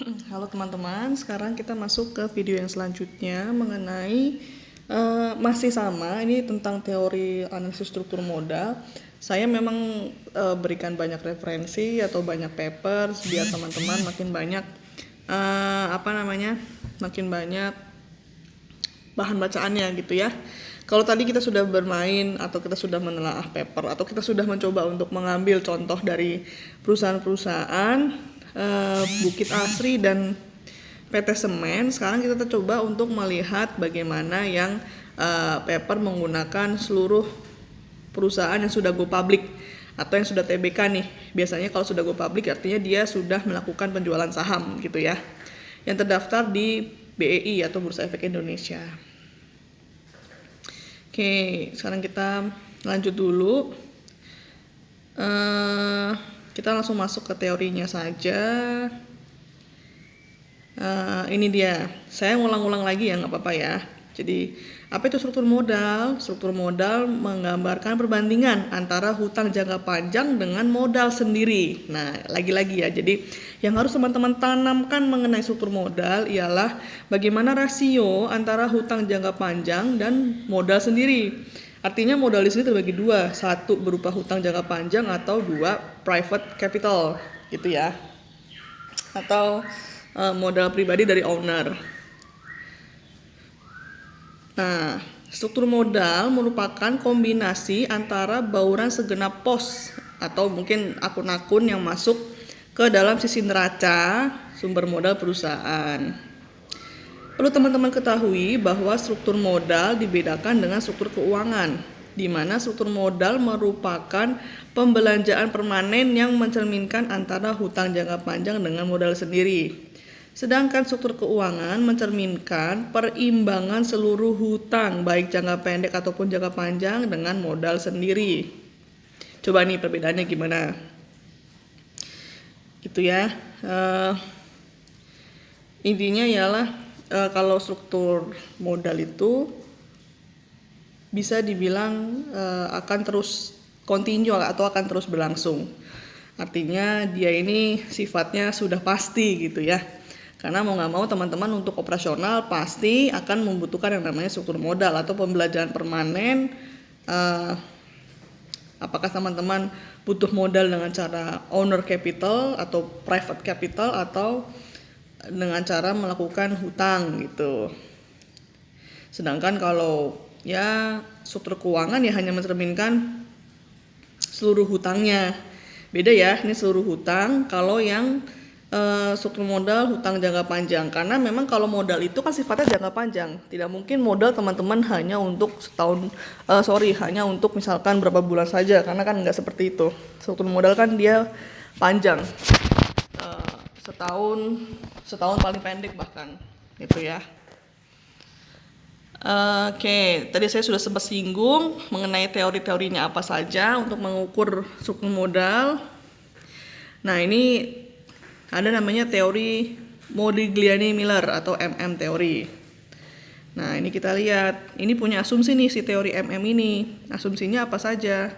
Halo teman-teman, sekarang kita masuk ke video yang selanjutnya mengenai masih sama, ini tentang teori analisis struktur modal. Saya memang berikan banyak referensi atau banyak papers biar teman-teman makin banyak makin banyak bahan bacaannya gitu ya. Kalau tadi kita sudah bermain atau kita sudah menelaah paper atau kita sudah mencoba untuk mengambil contoh dari perusahaan-perusahaan Bukit Asri dan PT Semen, sekarang kita coba untuk melihat bagaimana yang paper menggunakan seluruh perusahaan yang sudah go public atau yang sudah TBK nih. Biasanya kalau sudah go public artinya dia sudah melakukan penjualan saham gitu ya, yang terdaftar di BEI atau Bursa Efek Indonesia. Oke, sekarang kita lanjut dulu. Kita langsung masuk ke teorinya saja. Ini dia, saya ngulang-ulang lagi ya, nggak apa-apa ya. Jadi apa itu struktur modal? Struktur modal menggambarkan perbandingan antara hutang jangka panjang dengan modal sendiri. Nah, lagi-lagi ya, jadi yang harus teman-teman tanamkan mengenai struktur modal ialah bagaimana rasio antara hutang jangka panjang dan modal sendiri. Artinya modal di sini terbagi dua, satu berupa hutang jangka panjang atau dua private capital gitu ya, atau modal pribadi dari owner. Nah, struktur modal merupakan kombinasi antara bauran segenap pos atau mungkin akun-akun yang masuk ke dalam sisi neraca sumber modal perusahaan. Perlu teman-teman ketahui bahwa struktur modal dibedakan dengan struktur keuangan, di mana struktur modal merupakan pembelanjaan permanen yang mencerminkan antara hutang jangka panjang dengan modal sendiri. Sedangkan struktur keuangan mencerminkan perimbangan seluruh hutang baik jangka pendek ataupun jangka panjang dengan modal sendiri. Coba nih perbedaannya gimana? Gitu ya. Intinya ialah kalau struktur modal itu bisa dibilang akan terus kontinu atau akan terus berlangsung. Artinya dia ini sifatnya sudah pasti gitu ya. Karena mau nggak mau teman-teman untuk operasional pasti akan membutuhkan yang namanya struktur modal atau pembelanjaan permanen. Apakah teman-teman butuh modal dengan cara owner capital atau private capital atau dengan cara melakukan hutang gitu. Sedangkan kalau ya struktur keuangan ya hanya mencerminkan seluruh hutangnya. Beda ya, ini seluruh hutang. Kalau yang struktur modal hutang jangka panjang, karena memang kalau modal itu kan sifatnya jangka panjang, tidak mungkin modal teman-teman hanya untuk setahun, hanya untuk misalkan berapa bulan saja, karena kan nggak seperti itu. Struktur modal kan dia panjang, setahun paling pendek bahkan, gitu ya. Oke, tadi saya sudah sempat singgung mengenai teori-teorinya apa saja untuk mengukur struktur modal. Nah, ini ada namanya teori Modigliani-Miller atau MM teori. Nah, ini kita lihat, ini punya asumsi nih si teori MM ini. Asumsinya apa saja?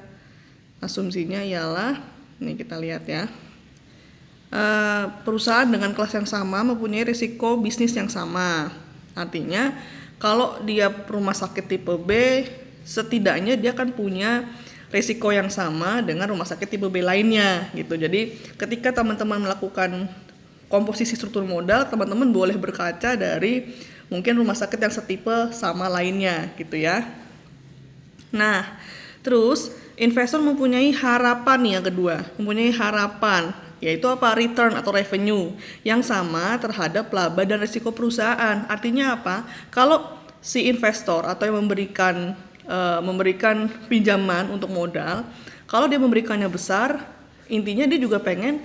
Asumsinya ialah, ini kita lihat ya. Perusahaan dengan kelas yang sama mempunyai risiko bisnis yang sama. Artinya, kalau dia rumah sakit tipe B, setidaknya dia akan punya risiko yang sama dengan rumah sakit tipe B lainnya gitu. Jadi ketika teman-teman melakukan komposisi struktur modal, teman-teman boleh berkaca dari mungkin rumah sakit yang setipe sama lainnya gitu ya. Nah, terus investor mempunyai harapan nih yang kedua, mempunyai harapan yaitu apa? Return atau revenue yang sama terhadap laba dan risiko perusahaan. Artinya apa? Kalau si investor atau yang memberikan pinjaman untuk modal, kalau dia memberikannya besar, intinya dia juga pengen,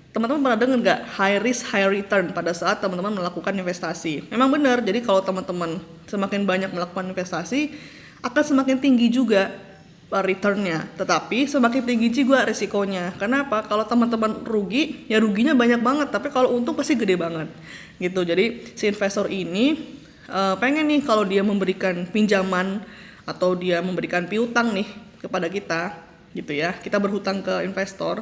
teman-teman pernah dengar nggak high risk high return pada saat teman-teman melakukan investasi? Memang benar, jadi kalau teman-teman semakin banyak melakukan investasi akan semakin tinggi juga returnnya, tetapi semakin tinggi juga risikonya. Kenapa? Kalau teman-teman rugi, ya ruginya banyak banget, tapi kalau untung pasti gede banget gitu. Jadi si investor ini pengen nih kalau dia memberikan pinjaman atau dia memberikan piutang nih kepada kita gitu ya, kita berhutang ke investor,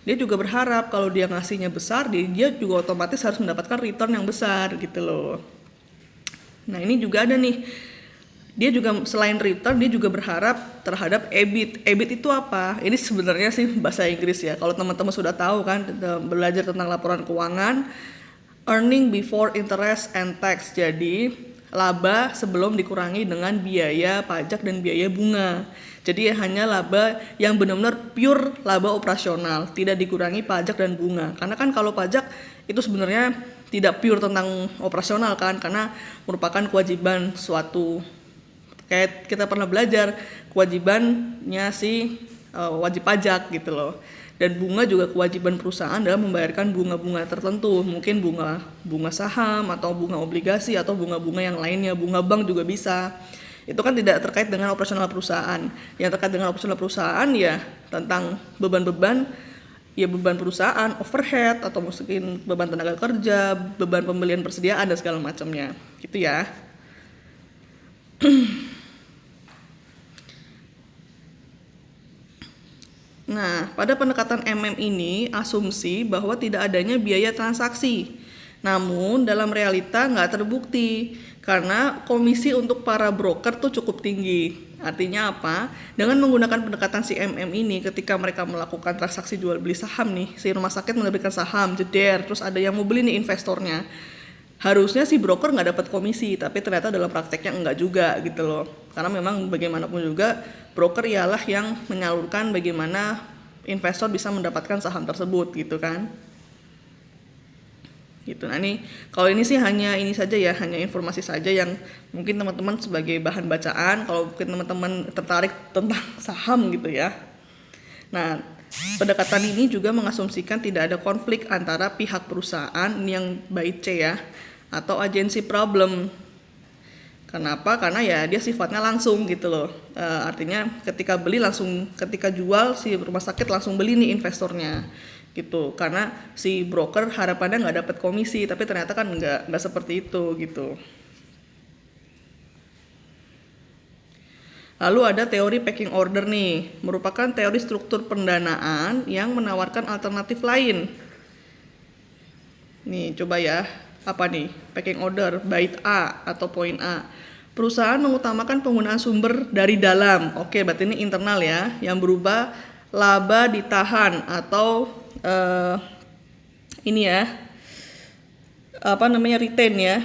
dia juga berharap kalau dia ngasihnya besar, dia juga otomatis harus mendapatkan return yang besar gitu loh. Nah ini juga ada nih, dia juga selain return dia juga berharap terhadap EBIT. EBIT itu apa? Ini sebenarnya sih bahasa Inggris ya. Kalau teman-teman sudah tahu kan belajar tentang laporan keuangan, earning before interest and tax. Jadi laba sebelum dikurangi dengan biaya pajak dan biaya bunga. Jadi hanya laba yang benar-benar pure laba operasional, tidak dikurangi pajak dan bunga. Karena kan kalau pajak itu sebenarnya tidak pure tentang operasional kan, karena merupakan kewajiban suatu, kayak kita pernah belajar kewajibannya si wajib pajak gitu loh. Dan bunga juga kewajiban perusahaan dalam membayarkan bunga-bunga tertentu, mungkin bunga saham atau bunga obligasi atau bunga-bunga yang lainnya, bunga bank juga bisa. Itu kan tidak terkait dengan operasional perusahaan. Yang terkait dengan operasional perusahaan ya tentang beban-beban, ya beban perusahaan, overhead atau mungkin beban tenaga kerja, beban pembelian persediaan dan segala macamnya. Gitu ya. Nah, pada pendekatan MM ini asumsi bahwa tidak adanya biaya transaksi. Namun dalam realita nggak terbukti karena komisi untuk para broker tuh cukup tinggi. Artinya apa? Dengan menggunakan pendekatan si MM ini, ketika mereka melakukan transaksi jual beli saham nih, si rumah sakit menerbitkan saham, jeder, terus ada yang mau beli nih investornya. Harusnya si broker nggak dapat komisi, tapi ternyata dalam prakteknya enggak juga gitu loh. Karena memang bagaimanapun juga broker ialah yang menyalurkan bagaimana investor bisa mendapatkan saham tersebut gitu kan. Gitu. Nah ini kalau ini sih hanya ini saja ya, hanya informasi saja yang mungkin teman-teman sebagai bahan bacaan kalau mungkin teman-teman tertarik tentang saham gitu ya. Nah, pendekatan ini juga mengasumsikan tidak ada konflik antara pihak perusahaan yang by C ya atau agensi problem. Kenapa? Karena ya dia sifatnya langsung gitu loh. Artinya ketika beli langsung, ketika jual si rumah sakit langsung beli nih investornya gitu. Karena si broker harapannya nggak dapat komisi, tapi ternyata kan nggak seperti itu gitu. Lalu ada teori pecking order nih, merupakan teori struktur pendanaan yang menawarkan alternatif lain. Nih coba ya, apa nih pecking order, bait A atau poin A. Perusahaan mengutamakan penggunaan sumber dari dalam. Oke, berarti ini internal ya, yang berubah laba ditahan atau ini ya, apa namanya retain ya.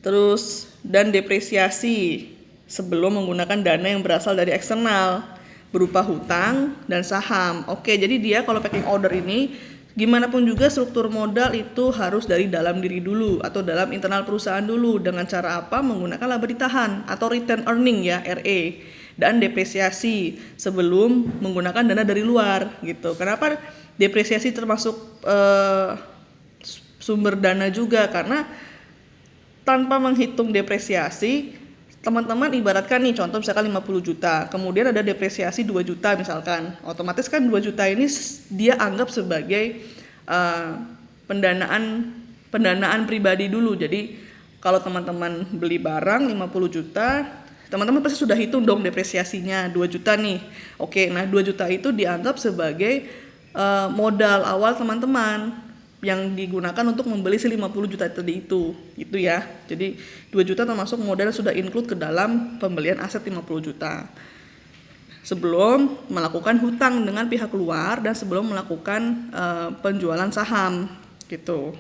Terus dan depresiasi sebelum menggunakan dana yang berasal dari eksternal berupa hutang dan saham. Oke, jadi dia kalau packing order ini gimana pun juga struktur modal itu harus dari dalam diri dulu atau dalam internal perusahaan dulu. Dengan cara apa? Menggunakan laba ditahan atau return earning ya, RE, dan depresiasi sebelum menggunakan dana dari luar gitu. Kenapa depresiasi termasuk sumber dana juga? Karena tanpa menghitung depresiasi, teman-teman ibaratkan nih contoh misalkan 50 juta, kemudian ada depresiasi 2 juta misalkan, otomatis kan 2 juta ini dia anggap sebagai pendanaan pribadi dulu. Jadi kalau teman-teman beli barang 50 juta, teman-teman pasti sudah hitung dong depresiasinya 2 juta nih. Oke, nah 2 juta itu dianggap sebagai modal awal teman-teman yang digunakan untuk membeli 50 juta tadi itu ya. Jadi 2 juta termasuk modal sudah include ke dalam pembelian aset 50 juta. Sebelum melakukan hutang dengan pihak luar dan sebelum melakukan penjualan saham gitu.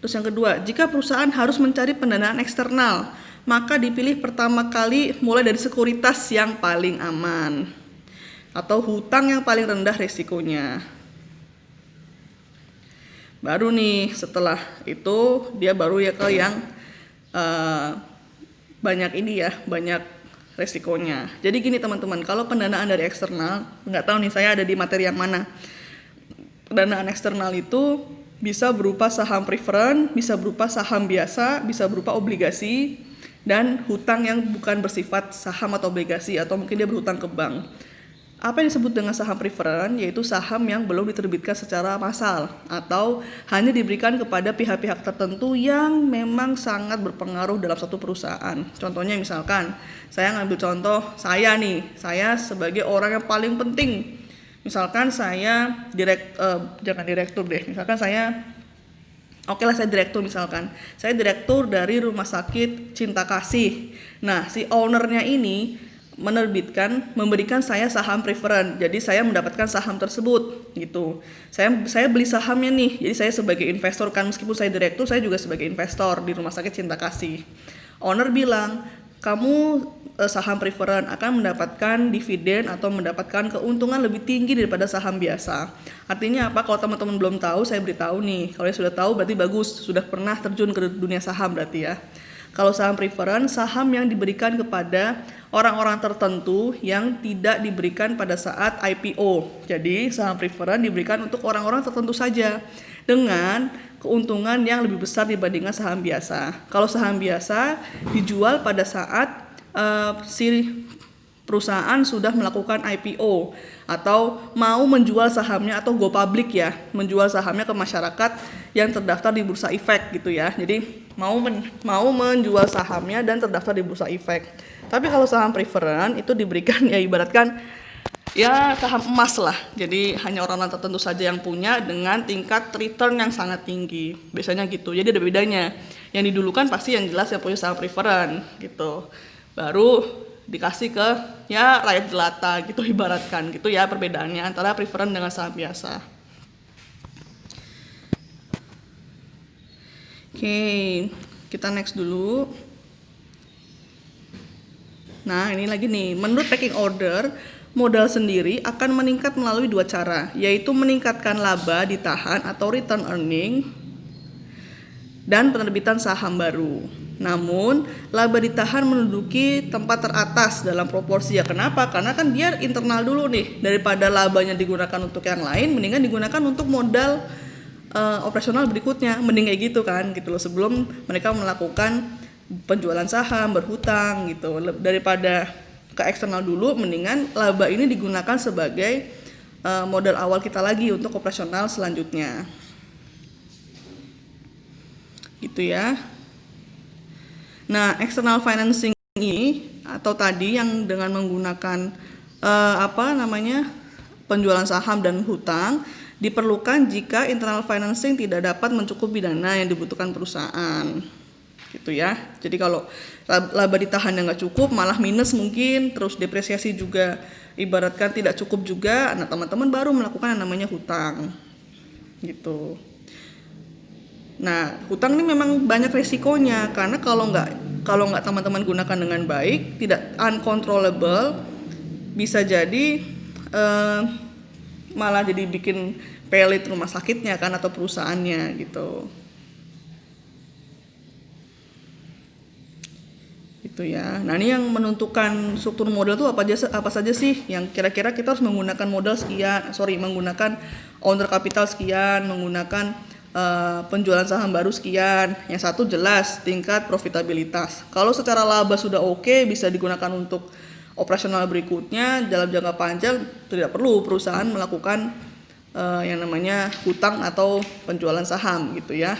Terus yang kedua, jika perusahaan harus mencari pendanaan eksternal, maka dipilih pertama kali mulai dari sekuritas yang paling aman atau hutang yang paling rendah resikonya. Baru nih setelah itu dia baru ya ke yang banyak ini ya, banyak resikonya. Jadi gini teman-teman, kalau pendanaan dari eksternal, nggak tahu nih saya ada di materi yang mana. Pendanaan eksternal itu bisa berupa saham preferen, bisa berupa saham biasa, bisa berupa obligasi, dan hutang yang bukan bersifat saham atau obligasi, atau mungkin dia berhutang ke bank. Apa yang disebut dengan saham preferen, yaitu saham yang belum diterbitkan secara massal atau hanya diberikan kepada pihak-pihak tertentu yang memang sangat berpengaruh dalam suatu perusahaan. Contohnya misalkan, saya ngambil contoh saya nih, saya sebagai orang yang paling penting Misalkan saya jangan direktur deh. Misalkan oke lah, saya direktur misalkan. Saya direktur dari Rumah Sakit Cinta Kasih. Nah, si ownernya ini memberikan saya saham preferen. Jadi saya mendapatkan saham tersebut gitu. Saya beli sahamnya nih. Jadi saya sebagai investor kan, meskipun saya direktur, saya juga sebagai investor di Rumah Sakit Cinta Kasih. Owner bilang, kamu saham preferen akan mendapatkan dividen atau mendapatkan keuntungan lebih tinggi daripada saham biasa. Artinya apa? Kalau teman-teman belum tahu, saya beritahu nih. Kalau sudah tahu berarti bagus, sudah pernah terjun ke dunia saham berarti ya. Kalau saham preferen, saham yang diberikan kepada orang-orang tertentu yang tidak diberikan pada saat IPO. Jadi saham preferen diberikan untuk orang-orang tertentu saja dengan keuntungan yang lebih besar dibandingkan saham biasa. Kalau saham biasa dijual pada saat si perusahaan sudah melakukan IPO atau mau menjual sahamnya atau go public ya, menjual sahamnya ke masyarakat yang terdaftar di Bursa Efek gitu ya. Jadi mau menjual sahamnya dan terdaftar di Bursa Efek. Tapi kalau saham preferen itu diberikan ya ibaratkan ya saham emas lah. Jadi hanya orang-orang tertentu saja yang punya dengan tingkat return yang sangat tinggi. Biasanya gitu. Jadi ada bedanya. Yang didulukan pasti yang jelas yang punya saham preferen gitu. Baru dikasih ke ya rakyat jelata gitu ibaratkan gitu ya perbedaannya antara preferen dengan saham biasa. Oke, kita next dulu. Nah, ini lagi nih, menurut pecking order, modal sendiri akan meningkat melalui dua cara, yaitu meningkatkan laba ditahan atau return earning dan penerbitan saham baru. Namun, laba ditahan menduduki tempat teratas dalam proporsi ya. Kenapa? Karena kan dia internal dulu nih. Daripada labanya digunakan untuk yang lain, mendingan digunakan untuk modal operasional berikutnya. Mending kayak gitu kan, gitu loh. Sebelum mereka melakukan penjualan saham, berhutang gitu. Daripada ke eksternal dulu, mendingan laba ini digunakan sebagai modal awal kita lagi untuk operasional selanjutnya. Gitu ya. Nah, external financing ini atau tadi yang dengan menggunakan penjualan saham dan hutang diperlukan jika internal financing tidak dapat mencukupi dana yang dibutuhkan perusahaan. Gitu ya. Jadi kalau laba ditahan yang nggak cukup, malah minus mungkin, terus depresiasi juga ibaratkan tidak cukup juga, nah teman-teman baru melakukan yang namanya hutang. Gitu. Nah, hutang ini memang banyak resikonya karena kalau nggak teman-teman gunakan dengan baik, tidak uncontrollable, bisa jadi malah jadi bikin pelit rumah sakitnya kan atau perusahaannya gitu. Gitu ya. Nah, ini yang menentukan struktur modal itu apa saja sih yang kira-kira kita harus menggunakan menggunakan owner capital sekian, menggunakan penjualan saham baru sekian. Yang satu jelas tingkat profitabilitas. Kalau secara laba sudah oke, bisa digunakan untuk operasional berikutnya. Dalam jangka panjang tidak perlu perusahaan melakukan yang namanya hutang atau penjualan saham gitu ya.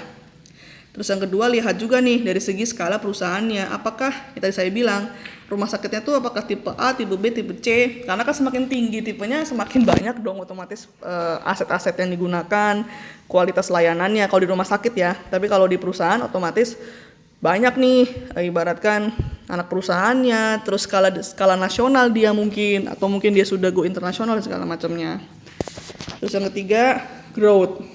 Terus yang kedua, lihat juga nih dari segi skala perusahaannya. Apakah tadi saya bilang rumah sakitnya tuh apakah tipe A, tipe B, tipe C? Karena kan semakin tinggi tipenya semakin banyak dong otomatis aset-aset yang digunakan, kualitas layanannya kalau di rumah sakit ya. Tapi kalau di perusahaan otomatis banyak nih, ibaratkan anak perusahaannya, terus skala nasional dia mungkin, atau mungkin dia sudah go internasional dan segala macamnya. Terus yang ketiga, growth.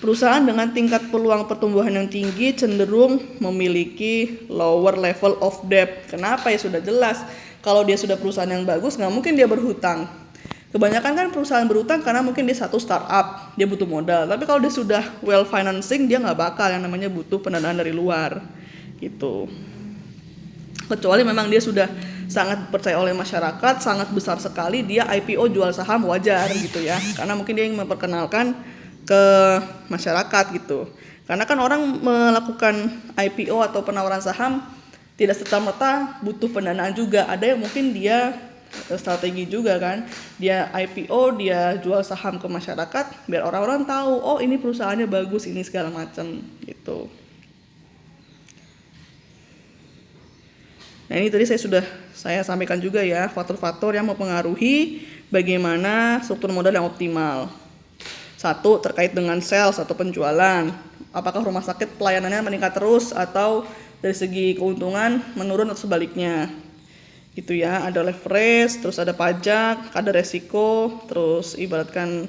Perusahaan dengan tingkat peluang pertumbuhan yang tinggi cenderung memiliki lower level of debt. Kenapa? Ya sudah jelas. Kalau dia sudah perusahaan yang bagus, nggak mungkin dia berhutang. Kebanyakan kan perusahaan berhutang karena mungkin dia satu startup, dia butuh modal. Tapi kalau dia sudah well financing, dia nggak bakal yang namanya butuh pendanaan dari luar. Gitu. Kecuali memang dia sudah sangat percaya oleh masyarakat, sangat besar sekali, dia IPO jual saham wajar gitu ya. Karena mungkin dia ingin memperkenalkan ke masyarakat gitu. Karena kan orang melakukan IPO atau penawaran saham tidak serta-merta butuh pendanaan juga. Ada yang mungkin dia strategi juga kan. Dia IPO, dia jual saham ke masyarakat biar orang-orang tahu, oh ini perusahaannya bagus, ini segala macam gitu. Nah, ini tadi saya sampaikan juga ya faktor-faktor yang mempengaruhi bagaimana struktur modal yang optimal. Satu, terkait dengan sales atau penjualan. Apakah rumah sakit pelayanannya meningkat terus atau dari segi keuntungan menurun atau sebaliknya. Gitu ya, ada leverage, terus ada pajak, ada resiko, terus ibaratkan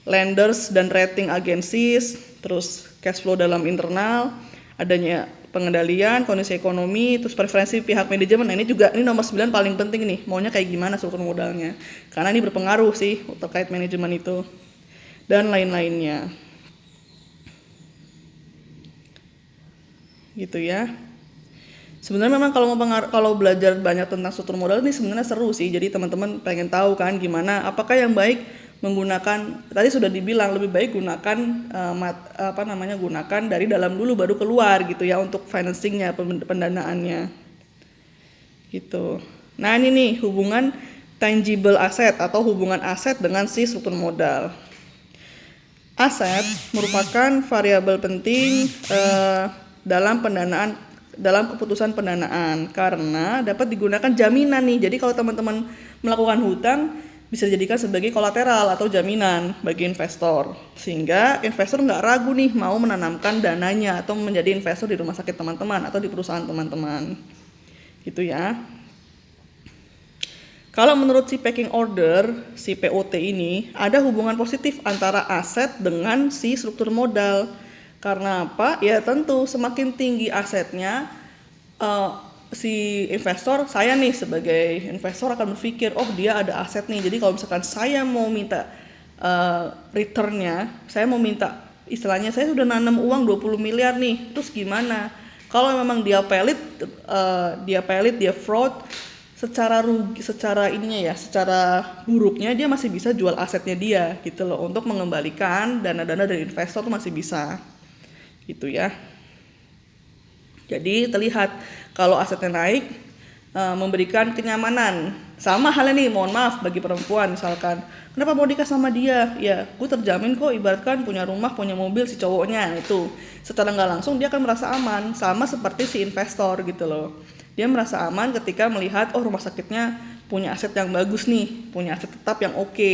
lenders dan rating agencies, terus cash flow dalam internal, adanya pengendalian, kondisi ekonomi, terus preferensi pihak manajemen. Nah ini nomor 9 paling penting nih, maunya kayak gimana struktur modalnya. Karena ini berpengaruh sih terkait manajemen itu. Dan lain-lainnya. Gitu ya. Sebenarnya memang kalau belajar banyak tentang struktur modal ini sebenarnya seru sih. Jadi teman-teman pengen tahu kan gimana, apakah yang baik menggunakan, tadi sudah dibilang lebih baik gunakan gunakan dari dalam dulu baru keluar gitu ya untuk financingnya, pendanaannya gitu. Nah ini nih hubungan tangible asset atau hubungan aset dengan si struktur modal. Aset merupakan variabel penting dalam keputusan pendanaan karena dapat digunakan jaminan nih. Jadi kalau teman-teman melakukan hutang bisa dijadikan sebagai kolateral atau jaminan bagi investor, sehingga investor nggak ragu nih mau menanamkan dananya atau menjadi investor di rumah sakit teman-teman atau di perusahaan teman-teman gitu ya. Kalau menurut si packing order, si POT ini ada hubungan positif antara aset dengan si struktur modal. Karena apa? Ya tentu semakin tinggi asetnya, si investor, saya nih sebagai investor akan berpikir, oh dia ada aset nih, jadi kalau misalkan saya mau minta returnnya, saya mau minta istilahnya saya sudah nanam uang 20 miliar nih, terus gimana? Kalau memang dia pelit, dia fraud, secara rugi, secara buruknya dia masih bisa jual asetnya dia gitu loh, untuk mengembalikan dana-dana dari investor tuh masih bisa gitu ya. Jadi terlihat kalau asetnya naik, memberikan kenyamanan. Sama halnya nih, mohon maaf bagi perempuan misalkan, kenapa mau nikah sama dia? Ya, gue terjamin kok, ibaratkan punya rumah, punya mobil si cowoknya itu. Secara nggak langsung dia akan merasa aman, sama seperti si investor gitu loh. Dia merasa aman ketika melihat, oh rumah sakitnya punya aset yang bagus nih, punya aset tetap yang oke.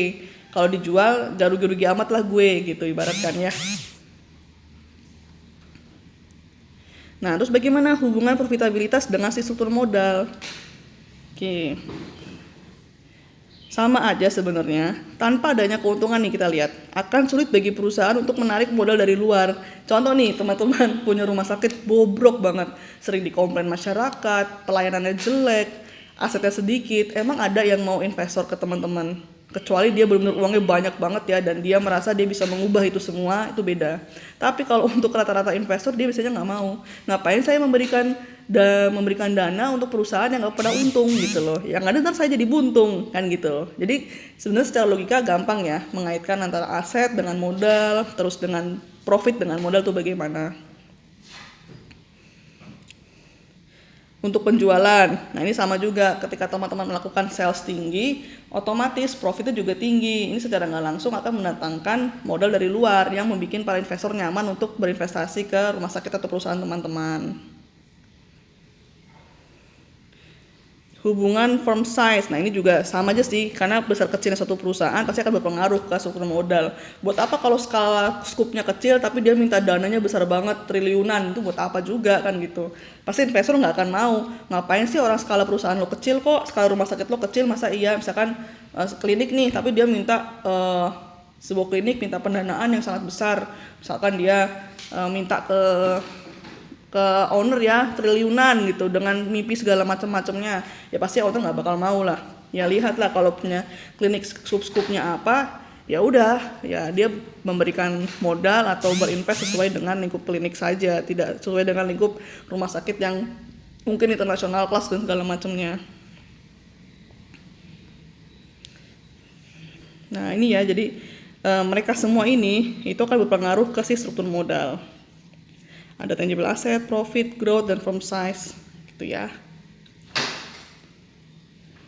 Kalau dijual, gak rugi-rugi amat lah gue gitu ibaratkan ya. Nah, terus bagaimana hubungan profitabilitas dengan si struktur modal? Oke. Sama aja sebenarnya, tanpa adanya keuntungan nih kita lihat, akan sulit bagi perusahaan untuk menarik modal dari luar. Contoh nih, teman-teman punya rumah sakit bobrok banget, sering dikomplain masyarakat, pelayanannya jelek, asetnya sedikit, emang ada yang mau investor ke teman-teman? Kecuali dia benar-benar uangnya banyak banget ya, dan dia merasa dia bisa mengubah itu semua, itu beda. Tapi kalau untuk rata-rata investor, dia biasanya nggak mau. Ngapain saya memberikan dana untuk perusahaan yang nggak pernah untung gitu loh. Yang ada ntar saya jadi buntung kan gitu. Jadi sebenarnya secara logika gampang ya mengaitkan antara aset dengan modal, terus dengan profit dengan modal tuh bagaimana. Untuk penjualan, nah ini sama juga, ketika teman-teman melakukan sales tinggi, otomatis profitnya juga tinggi. Ini secara nggak langsung akan mendatangkan modal dari luar yang membuat para investor nyaman untuk berinvestasi ke rumah sakit atau perusahaan teman-teman. Hubungan firm size, nah ini juga sama aja sih, karena besar kecilnya suatu perusahaan pasti akan berpengaruh ke struktur modal. Buat apa kalau skala skupnya kecil tapi dia minta dananya besar banget, triliunan, itu buat apa juga kan gitu. Pasti investor nggak akan mau. Ngapain sih orang skala perusahaan lo kecil kok, skala rumah sakit lo kecil, masa iya misalkan klinik nih tapi dia minta sebuah klinik minta pendanaan yang sangat besar, misalkan dia minta ke owner ya triliunan gitu dengan mimpi segala macam-macamnya, ya pasti owner nggak bakal mau lah. Ya lihatlah kalau punya klinik scoop-scoopnya apa, ya udah ya dia memberikan modal atau berinvest sesuai dengan lingkup klinik saja, tidak sesuai dengan lingkup rumah sakit yang mungkin internasional kelas dan segala macamnya. Nah ini ya, jadi mereka semua ini itu akan berpengaruh ke si struktur modal. Ada tangible asset, profit, growth, dan firm size gitu ya.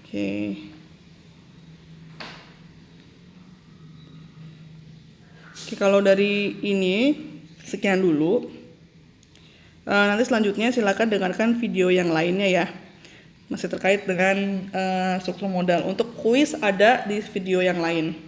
Oke. Oke, kalau dari ini sekian dulu. Nanti selanjutnya silakan dengarkan video yang lainnya ya. masih terkait dengan struktur modal. Untuk kuis ada di video yang lain.